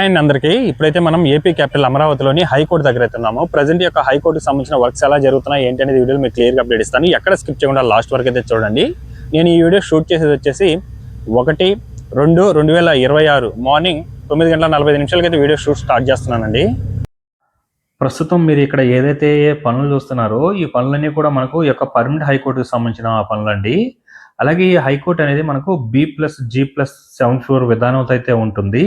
And అందరికీ ఇప్పుడైతే మనం ఏపీ క్యాపిటల్ అమరావతిలోని హైకోర్టు దగ్గర అయితే ఉన్నాము. ప్రజెంట్ యొక్క హైకోర్టుకి సంబంధించిన వర్క్స్ ఎలా జరుగుతున్నాయి ఏంటి అనేది వీడియోలో మీకు క్లియర్గా అప్డేట్ ఇస్తాను. ఎక్కడ స్కిప్ చేయకుండా లాస్ట్ వరకు అయితే చూడండి. నేను ఈ వీడియో షూట్ చేసేది వచ్చేసి 1/2/2026 మార్నింగ్ 9:45 అయితే వీడియో షూట్ స్టార్ట్ చేస్తున్నానండి. ప్రస్తుతం మీరు ఇక్కడ ఏదైతే పనులు చూస్తున్నారో ఈ పనులన్నీ కూడా మనకు ఈ యొక్క పర్మనెంట్ హైకోర్టుకి సంబంధించిన పనులండి. అలాగే ఈ హైకోర్టు అనేది మనకు B+G+7 ఫ్లోర్ విధానంతో అయితే ఉంటుంది.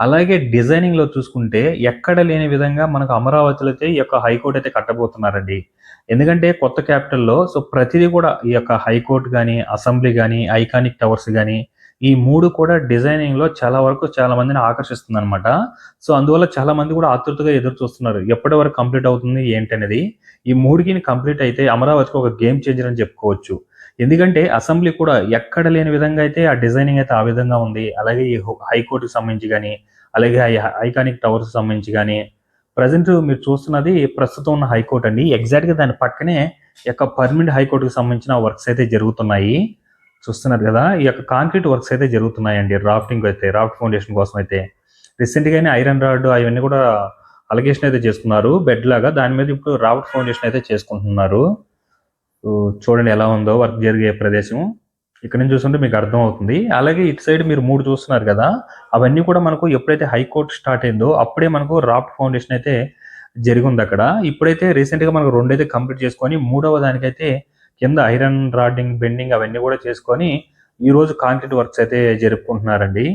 అలాగే డిజైనింగ్లో చూసుకుంటే ఎక్కడ లేని విధంగా మనకు అమరావతిలో అయితే ఈ యొక్క హైకోర్టు అయితే కట్టబోతున్నారండి. ఎందుకంటే కొత్త క్యాపిటల్లో ప్రతిదీ కూడా ఈ యొక్క హైకోర్టు కానీ, అసెంబ్లీ కానీ, ఐకానిక్ టవర్స్ కానీ ఈ 3 కూడా డిజైనింగ్లో చాలా వరకు చాలా మందిని ఆకర్షిస్తుంది అనమాట. అందువల్ల చాలా మంది కూడా ఆతృతగా ఎదురు చూస్తున్నారు ఎప్పటి వరకు కంప్లీట్ అవుతుంది ఏంటనేది. ఈ 3కి కంప్లీట్ అయితే అమరావతికి ఒక గేమ్ చేంజర్ అని చెప్పుకోవచ్చు. ఎందుకంటే అసెంబ్లీ కూడా ఎక్కడ లేని విధంగా అయితే ఆ డిజైనింగ్ అయితే ఆ విధంగా ఉంది. అలాగే ఈ హైకోర్టుకి సంబంధించి కానీ, అలాగే ఐకానిక్ టవర్స్ సంబంధించి కానీ, ప్రజెంట్ మీరు చూస్తున్నది ప్రస్తుతం ఉన్న హైకోర్టు అండి. ఎగ్జాక్ట్గా దాని పక్కనే ఈ యొక్క పర్మనెంట్ హైకోర్టుకి సంబంధించిన వర్క్స్ అయితే జరుగుతున్నాయి. చూస్తున్నారు కదా, ఈ యొక్క కాంక్రీట్ వర్క్స్ అయితే జరుగుతున్నాయండి. రాఫ్ట్ ఫౌండేషన్ కోసం అయితే రీసెంట్గానే ఐరన్ రాడ్ అవన్నీ కూడా అలగేషన్ అయితే చేసుకున్నారు బెడ్ లాగా. దాని మీద ఇప్పుడు రాఫ్ట్ ఫౌండేషన్ అయితే చేసుకుంటున్నారు. చూడండి ఎలా ఉందో వర్క్ జరిగే ప్రదేశం. ఇక్కడ నుంచి చూస్తుంటే మీకు అర్థం అవుతుంది. అలాగే ఇటు సైడ్ మీరు 3 చూస్తున్నారు కదా, అవన్నీ కూడా మనకు ఎప్పుడైతే హైకోర్టు స్టార్ట్ అయిందో అప్పుడే మనకు రాఫ్ట్ ఫౌండేషన్ అయితే జరిగింది అక్కడ. ఇప్పుడైతే రీసెంట్గా మనకు 2 అయితే కంప్లీట్ చేసుకొని 3వ దానికైతే కింద ఐరన్ రాడ్డింగ్ బెండింగ్ అవన్నీ కూడా చేసుకొని ఈరోజు కాంక్రీట్ వర్క్స్ అయితే జరుపుకుంటున్నారండి.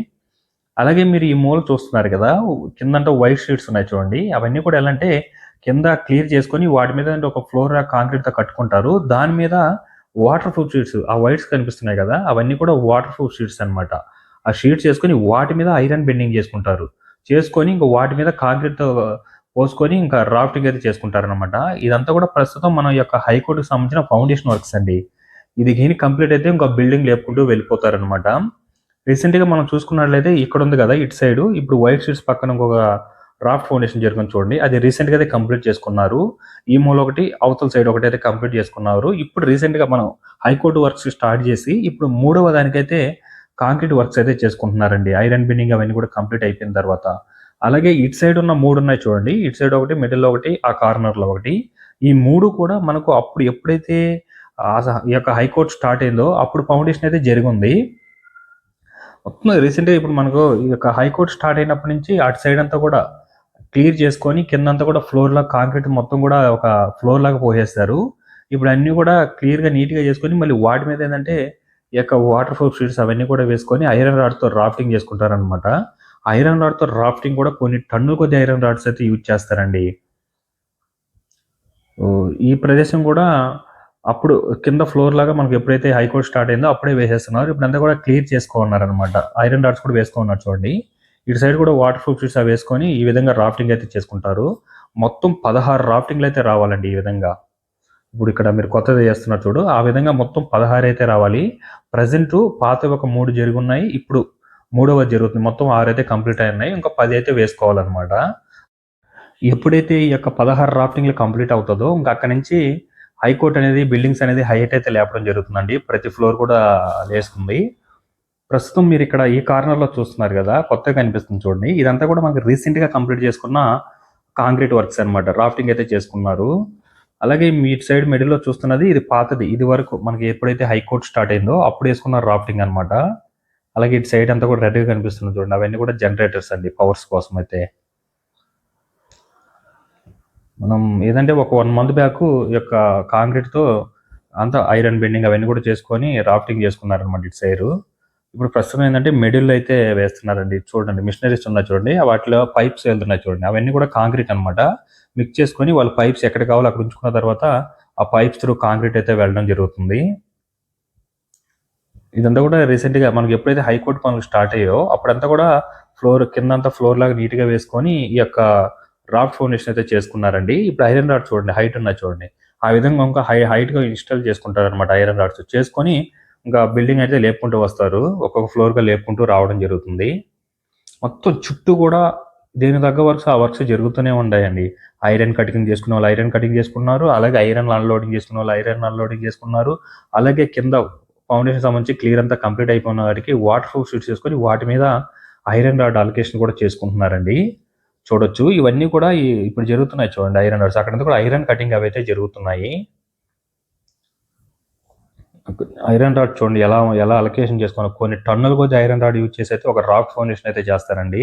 అలాగే మీరు ఈ మూల చూస్తున్నారు కదా, కిందంటే వైట్ షీట్స్ ఉన్నాయి చూడండి. అవన్నీ కూడా ఎలా అంటే కింద క్లియర్ చేసుకొని వాటి మీద ఒక ఫ్లోర్ కాంక్రీట్తో కట్టుకుంటారు. దాని మీద వాటర్ ప్రూఫ్ షీట్స్, ఆ వైట్స్ కనిపిస్తున్నాయి కదా, అవన్నీ కూడా వాటర్ ప్రూఫ్ షీట్స్ అనమాట. ఆ షీట్స్ చేసుకొని వాటి మీద ఐరన్ బెండింగ్ చేసుకుంటారు. చేసుకొని ఇంకా వాటి మీద కాంక్రీట్తో పోసుకొని ఇంకా రాఫ్టింగ్ అయితే చేసుకుంటారనమాట. ఇదంతా కూడా ప్రస్తుతం మన యొక్క హైకోర్టుకు సంబంధించిన ఫౌండేషన్ వర్క్స్ అండి. ఇది దీని కంప్లీట్ అయితే ఇంకా బిల్డింగ్ లేపుకుంటూ వెళ్ళిపోతారనమాట. రీసెంట్గా మనం చూసుకున్నట్లయితే ఇక్కడ ఉంది కదా ఇటు సైడ్, ఇప్పుడు వైట్ షీట్స్ పక్కన ఇంకొక రాఫ్ట్ ఫౌండేషన్ జరుగుతుంది చూడండి. అది రీసెంట్గా అయితే కంప్లీట్ చేసుకున్నారు. ఈ మూల ఒకటి, అవతల సైడ్ ఒకటి అయితే కంప్లీట్ చేసుకున్నారు. ఇప్పుడు రీసెంట్గా మనం హైకోర్టు వర్క్స్ స్టార్ట్ చేసి ఇప్పుడు 3వ దానికైతే కాంక్రీట్ వర్క్స్ అయితే చేసుకుంటున్నారండి. ఐరన్ బిండింగ్ అవన్నీ కూడా కంప్లీట్ అయిపోయిన తర్వాత. అలాగే ఇటు సైడ్ ఉన్న 3 ఉన్నాయి చూడండి. ఇటు సైడ్ ఒకటి, మిడిల్లో ఒకటి, ఆ కార్నర్లో ఒకటి. ఈ 3 కూడా మనకు అప్పుడు ఎప్పుడైతే ఈ యొక్క హైకోర్టు స్టార్ట్ అయిందో అప్పుడు ఫౌండేషన్ అయితే జరిగింది. మొత్తం రీసెంట్గా ఇప్పుడు మనకు ఈ యొక్క హైకోర్టు స్టార్ట్ అయినప్పటి నుంచి అటు సైడ్ అంతా కూడా క్లియర్ చేసుకొని కిందంతా కూడా ఫ్లోర్ లాగా కాంక్రీట్ మొత్తం కూడా ఒక ఫ్లోర్ లాగా పోసేస్తారు. ఇప్పుడు అన్నీ కూడా క్లియర్గా నీట్గా చేసుకొని మళ్ళీ వాటి మీద ఏంటంటే ఈ యొక్క వాటర్ ప్రూఫ్ షీట్స్ అవన్నీ కూడా వేసుకొని ఐరన్ రాడ్తో రాఫ్టింగ్ చేసుకుంటారనమాట. ఐరన్ రాడ్తో రాఫ్టింగ్ కూడా కొన్ని టన్నుల కొద్ది ఐరన్ రాడ్స్ అయితే యూజ్ చేస్తారండి. ఈ ప్రదేశం కూడా అప్పుడు కింద ఫ్లోర్ లాగా మనకు ఎప్పుడైతే హైకోర్టు స్టార్ట్ అయిందో అప్పుడే వేసేస్తున్నారు. ఇప్పుడు అంతా కూడా క్లియర్ చేసుకోన్నారనమాట. ఐరన్ రాడ్స్ కూడా వేసుకున్నారు చూడండి. ఇటు సైడ్ కూడా వాటర్ ప్రూఫ్ షీట్స్ అవి వేసుకొని ఈ విధంగా రాఫ్టింగ్ అయితే చేసుకుంటారు. మొత్తం 16 రాఫ్టింగ్లు అయితే రావాలండి ఈ విధంగా. ఇప్పుడు ఇక్కడ మీరు కొత్తది చేస్తున్నారు చూడు, ఆ విధంగా మొత్తం 16 అయితే రావాలి. ప్రజెంట్ పాతవి ఒక 3 జరుగున్నాయి, ఇప్పుడు 3వ జరుగుతుంది. మొత్తం 6 అయితే కంప్లీట్ అయినాయి, ఇంకా 10 అయితే వేసుకోవాలన్నమాట. ఎప్పుడైతే ఈ యొక్క 16 రాఫ్టింగ్లు కంప్లీట్ అవుతుందో ఇంకా అక్కడి నుంచి హైకోర్టు అనేది బిల్డింగ్స్ అనేది హైట్ అయితే లేపడం జరుగుతుందండి. ప్రతి ఫ్లోర్ కూడా లేస్తుంది. ప్రస్తుతం మీరు ఇక్కడ ఈ కార్నర్లో చూస్తున్నారు కదా, కొత్తగా కనిపిస్తుంది చూడండి. ఇదంతా కూడా మనకి రీసెంట్గా కంప్లీట్ చేసుకున్న కాంక్రీట్ వర్క్స్ అనమాట. రాఫ్టింగ్ అయితే చేసుకున్నారు. అలాగే మీ సైడ్ మిడిల్లో చూస్తున్నది ఇది పాతది. ఇది వరకు మనకి ఎప్పుడైతే హైకోర్టు స్టార్ట్ అయిందో అప్పుడు వేసుకున్న రాఫ్టింగ్ అనమాట. అలాగే ఇటు సైడ్ అంతా కూడా రెడ్గా కనిపిస్తుంది చూడండి. అవన్నీ కూడా జనరేటర్స్ అండి, పవర్స్ కోసం అయితే. మనం ఏదంటే ఒక 1 మంత్ బ్యాక్ ఈ యొక్క కాంక్రీట్తో అంతా ఐరన్ బెండింగ్ అవన్నీ కూడా చేసుకొని రాఫ్టింగ్ చేసుకున్నారనమాట ఇటు సైడ్. ఇప్పుడు ప్రస్తుతం ఏంటంటే మిడిల్ అయితే వేస్తున్నారండి. చూడండి మిషనరీస్ ఉన్నాయి చూడండి, వాటిలో పైప్స్ వెళ్తున్నాయి చూడండి. అవన్నీ కూడా కాంక్రీట్ అనమాట. మిక్స్ చేసుకొని వాళ్ళ పైప్స్ ఎక్కడ కావాలో అక్కడ ఉంచుకున్న తర్వాత ఆ పైప్స్ త్రూ కాంక్రీట్ అయితే వెళ్ళడం జరుగుతుంది. ఇదంతా కూడా రీసెంట్గా మనకి ఎప్పుడైతే హైకోర్టు పనులు స్టార్ట్ అయ్యో అప్పుడంతా కూడా కిందంతా ఫ్లోర్ లాగా నీట్గా వేసుకొని ఈ యొక్క రాఫ్ట్ ఫౌండేషన్ అయితే చేసుకున్నారండి. ఇప్పుడు ఐరన్ రాడ్ చూడండి, హైట్ ఉన్నాయి చూడండి. ఆ విధంగా ఇంకా హైట్గా ఇన్స్టాల్ చేసుకుంటారు అనమాట. ఐరన్ రాడ్స్ చేసుకొని ఇంకా బిల్డింగ్ అయితే లేపుకుంటూ వస్తారు. ఒక్కొక్క ఫ్లోర్గా లేపుకుంటూ రావడం జరుగుతుంది. మొత్తం చుట్టూ కూడా దేని తగ్గ వర్క్స్ ఆ వర్క్స్ జరుగుతూనే ఉన్నాయండి. ఐరన్ కటింగ్ చేసుకునే వాళ్ళు ఐరన్ కటింగ్ చేసుకున్నారు. అలాగే ఐరన్ అన్లోడింగ్ చేసుకునే వాళ్ళు ఐరన్ అన్లోడింగ్ చేసుకున్నారు. అలాగే కింద ఫౌండేషన్ సంబంధించి క్లియర్ అంతా కంప్లీట్ అయిపోయిన వాటికి వాటర్ ప్రూఫ్ షీట్స్ చేసుకొని వాటి మీద ఐరన్ రాడ్ అలొకేషన్ కూడా చేసుకుంటున్నారండి. చూడొచ్చు ఇవన్నీ కూడా ఇప్పుడు జరుగుతున్నాయి చూడండి ఐరన్ రాడ్స్. అక్కడంతా కూడా ఐరన్ కటింగ్ అవైతే జరుగుతున్నాయి. ఐరన్ రాడ్ చూడండి ఎలా ఎలా అలొకేషన్ చేసుకున్నారు. కొన్ని టన్నుల కొద్ది ఐరన్ రాడ్ యూజ్ చేసి అయితే ఒక రాఫ్ట్ ఫౌండేషన్ అయితే చేస్తారండి.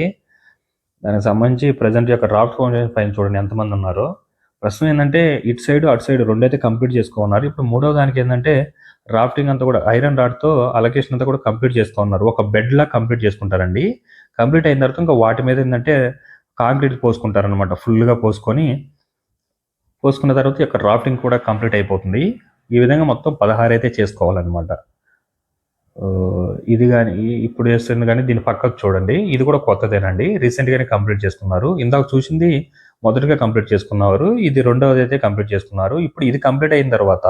దానికి సంబంధించి ప్రజెంట్ యొక్క రాఫ్ట్ ఫౌండేషన్ పైన చూడండి ఎంతమంది ఉన్నారో. ప్రస్తుతం ఏంటంటే ఇటు సైడ్ అటు సైడ్ రెండైతే కంప్లీట్ చేసుకున్నారు. ఇప్పుడు మూడవ దానికి ఏంటంటే రాఫ్టింగ్ అంతా కూడా ఐరన్ రాడ్తో అలొకేషన్ అంతా కూడా కంప్లీట్ చేసుకున్నారు. ఒక బెడ్ లా కంప్లీట్ చేసుకుంటారండి. కంప్లీట్ అయిన తర్వాత ఇంకా వాటి మీద ఏంటంటే కాంక్రీట్ పోసుకుంటారనమాట. ఫుల్గా పోసుకున్న తర్వాత ఈ యొక్క రాఫ్టింగ్ కూడా కంప్లీట్ అయిపోతుంది. ఈ విధంగా మొత్తం 16 అయితే చేసుకోవాలన్నమాట. ఇది కానీ ఇప్పుడు వేస్తుంది కానీ దీని పక్కకు చూడండి, ఇది కూడా కొత్తదేనండి. రీసెంట్గానే కంప్లీట్ చేసుకున్నారు. ఇందాక చూసింది మొదటిగా కంప్లీట్ చేసుకున్నారు, ఇది రెండవది అయితే కంప్లీట్ చేసుకున్నారు. ఇప్పుడు ఇది కంప్లీట్ అయిన తర్వాత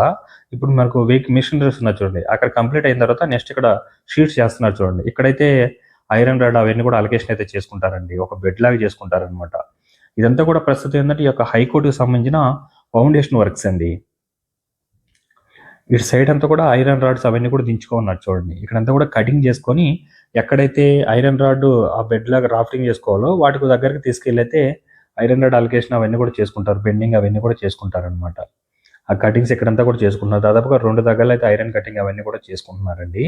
ఇప్పుడు మనకు మిషనరీస్ ఉన్నాయి చూడండి, అక్కడ కంప్లీట్ అయిన తర్వాత నెక్స్ట్ ఇక్కడ షీట్స్ చేస్తున్నారు చూడండి. ఇక్కడైతే ఐరన్ రాడ్ అవన్నీ కూడా అలొకేషన్ అయితే చేసుకుంటారండి, ఒక బెడ్ లాగా చేసుకుంటారనమాట. ఇదంతా కూడా ప్రస్తుతం ఏంటంటే ఈ యొక్క హైకోర్టుకి సంబంధించిన ఫౌండేషన్ వర్క్స్ అండి. ఇటు సైడ్ అంతా కూడా ఐరన్ రాడ్స్ అవన్నీ కూడా దించుకోన్నారు చూడండి. ఇక్కడంతా కూడా కటింగ్ చేసుకొని ఎక్కడైతే ఐరన్ రాడ్ ఆ బెడ్ లాగా రాఫ్టింగ్ చేసుకోవాలో వాటికి దగ్గరికి తీసుకెళ్ళి అయితే ఐరన్ రాడ్ అలొకేషన్ అవన్నీ కూడా చేసుకుంటారు. బెండింగ్ అవన్నీ కూడా చేసుకుంటారు అనమాట. ఆ కటింగ్స్ ఇక్కడంతా కూడా చేసుకుంటున్నారు. దాదాపుగా 2 దగ్గరలో అయితే ఐరన్ కటింగ్ అవన్నీ కూడా చేసుకుంటున్నారండి.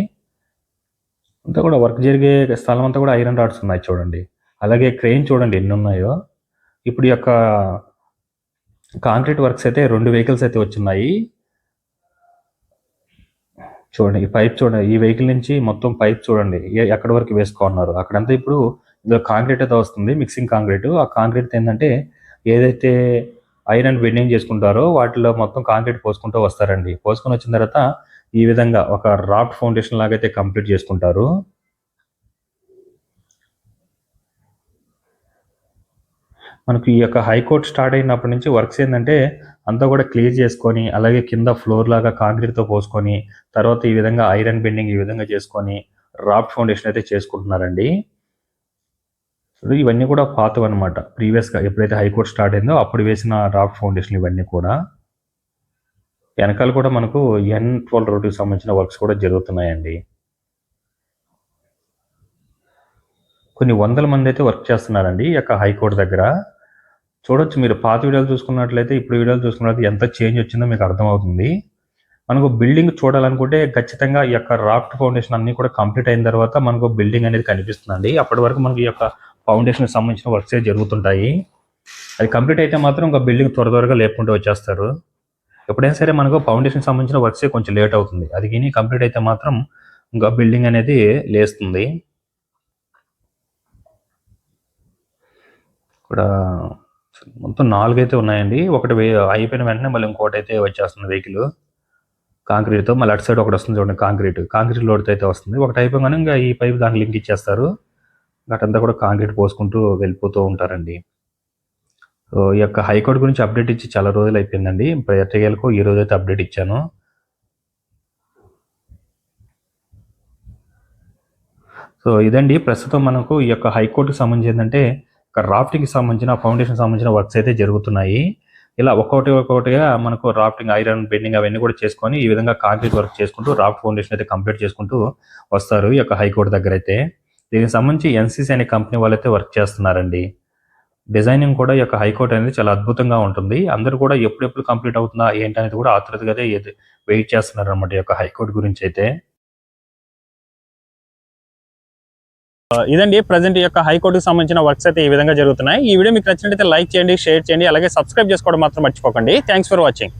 అంతా కూడా వర్క్ జరిగే స్థలం అంతా కూడా ఐరన్ రాడ్స్ ఉన్నాయి చూడండి. అలాగే క్రెయిన్ చూడండి ఎన్ని ఉన్నాయో. ఇప్పుడు ఈ యొక్క కాంక్రీట్ వర్క్స్ అయితే 2 వెహికల్స్ అయితే వచ్చున్నాయి చూడండి. ఈ పైప్ చూడండి, ఈ వెహికల్ నుంచి మొత్తం పైప్ చూడండి ఎక్కడి వరకు వేసుకోన్నారు. అక్కడంతా ఇప్పుడు ఇందులో కాంక్రీట్ అయితే వస్తుంది, మిక్సింగ్ కాంక్రీట్. ఆ కాంక్రీట్ ఏంటంటే ఏదైతే ఐరన్ బెండింగ్ చేసుకుంటారో వాటిలో మొత్తం కాంక్రీట్ పోసుకుంటూ వస్తారండి. పోసుకొని వచ్చిన తర్వాత ఈ విధంగా ఒక రాఫ్ట్ ఫౌండేషన్ లాగా అయితే కంప్లీట్ చేసుకుంటారు. మనకు ఈ యొక్క హైకోర్టు స్టార్ట్ అయినప్పటి నుంచి వర్క్స్ ఏంటంటే అంతా కూడా క్లియర్ చేసుకొని, అలాగే కింద ఫ్లోర్ లాగా కాంక్రీట్తో పోసుకొని, తర్వాత ఈ విధంగా ఐరన్ బెండింగ్ ఈ విధంగా చేసుకొని రాఫ్ట్ ఫౌండేషన్ అయితే చేసుకుంటున్నారండి. ఇవన్నీ కూడా పాతవి అనమాట. ప్రీవియస్గా ఎప్పుడైతే హైకోర్టు స్టార్ట్ అయిందో అప్పుడు వేసిన రాఫ్ట్ ఫౌండేషన్ ఇవన్నీ కూడా. వెనకాల కూడా మనకు N12 రోడ్డుకి సంబంధించిన వర్క్స్ కూడా జరుగుతున్నాయండి. కొన్ని వందల మంది అయితే వర్క్ చేస్తున్నారండి ఈ యొక్క హైకోర్టు దగ్గర. చూడొచ్చు మీరు పాత వీడియోలు చూసుకున్నట్లయితే ఇప్పుడు వీడియోలు చూసుకున్నట్లయితే ఎంత చేంజ్ వచ్చిందో మీకు అర్థమవుతుంది. మనకు బిల్డింగ్ చూడాలనుకుంటే ఖచ్చితంగా ఈ యొక్క రాఫ్ట్ ఫౌండేషన్ అన్ని కూడా కంప్లీట్ అయిన తర్వాత మనకు బిల్డింగ్ అనేది కనిపిస్తుందండి. అప్పటి వరకు మనకి ఈ యొక్క ఫౌండేషన్కి సంబంధించిన వర్క్సే జరుగుతుంటాయి. అది కంప్లీట్ అయితే మాత్రం ఇంకా బిల్డింగ్ త్వరగా లేపుకుంటూ వచ్చేస్తారు. ఎప్పుడైనా సరే మనకు ఫౌండేషన్ సంబంధించిన వర్క్సే కొంచెం లేట్ అవుతుంది. అది కానీ కంప్లీట్ అయితే మాత్రం ఇంకా బిల్డింగ్ అనేది లేస్తుంది. ఇక్కడ మొత్తం 4 అయితే ఉన్నాయండి. ఒకటి అయిపోయిన వెంటనే మళ్ళీ ఇంకోటి అయితే వచ్చేస్తుంది వెహికల్ కాంక్రీట్తో. మళ్ళీ అటు సైడ్ ఒకటి వస్తుంది చూడండి, కాంక్రీట్ లోడ్తో అయితే వస్తుంది. ఒకటి అయిపోగానే ఇంకా ఈ పైపు దానికి లింక్ ఇచ్చేస్తారు. అటంతా కూడా కాంక్రీట్ పోసుకుంటూ వెళ్ళిపోతూ ఉంటారండి. సో ఈ యొక్క హైకోర్టు గురించి అప్డేట్ ఇచ్చి చాలా రోజులు అయిపోయిందండి. ప్రతిగేలకు ఈ రోజు అయితే అప్డేట్ ఇచ్చాను. సో ఇదండి ప్రస్తుతం మనకు ఈ యొక్క హైకోర్టుకి సంబంధించి ఏంటంటే రాఫ్టింగ్కి సంబంధించిన ఫౌండేషన్ సంబంధించిన వర్క్స్ అయితే జరుగుతున్నాయి. ఇలా ఒక్కొక్కటిగా మనకు రాఫ్టింగ్ ఐరన్ బెండింగ్ అవన్నీ కూడా చేసుకొని ఈ విధంగా కాంక్రీట్ వర్క్ చేసుకుంటూ రాఫ్ట్ ఫౌండేషన్ అయితే కంప్లీట్ చేసుకుంటూ వస్తారు ఈ యొక్క హైకోర్టు దగ్గర అయితే. దీనికి సంబంధించి ఎన్సీసీ అనే కంపెనీ వాళ్ళైతే వర్క్ చేస్తున్నారండి. డిజైనింగ్ కూడా ఈ యొక్క హైకోర్టు అనేది చాలా అద్భుతంగా ఉంటుంది. అందరూ కూడా ఎప్పుడెప్పుడు కంప్లీట్ అవుతుందా ఏంటనేది కూడా ఆతృతగా వెయిట్ చేస్తున్నారు అనమాట ఈ యొక్క హైకోర్టు గురించి అయితే. ఇదండి ప్రజెంట్ ఈ యొక్క హైకోర్టుకి సంబంధించిన వర్క్స్ అయితే ఈ విధంగా జరుగుతున్నాయి. ఈ వీడియో మీకు నచ్చినట్లయితే లైక్ చేయండి, షేర్ చేయండి, అలాగే సబ్స్క్రైబ్ చేసుకోవడం మాత్రం మర్చిపోకండి. Thanks for watching.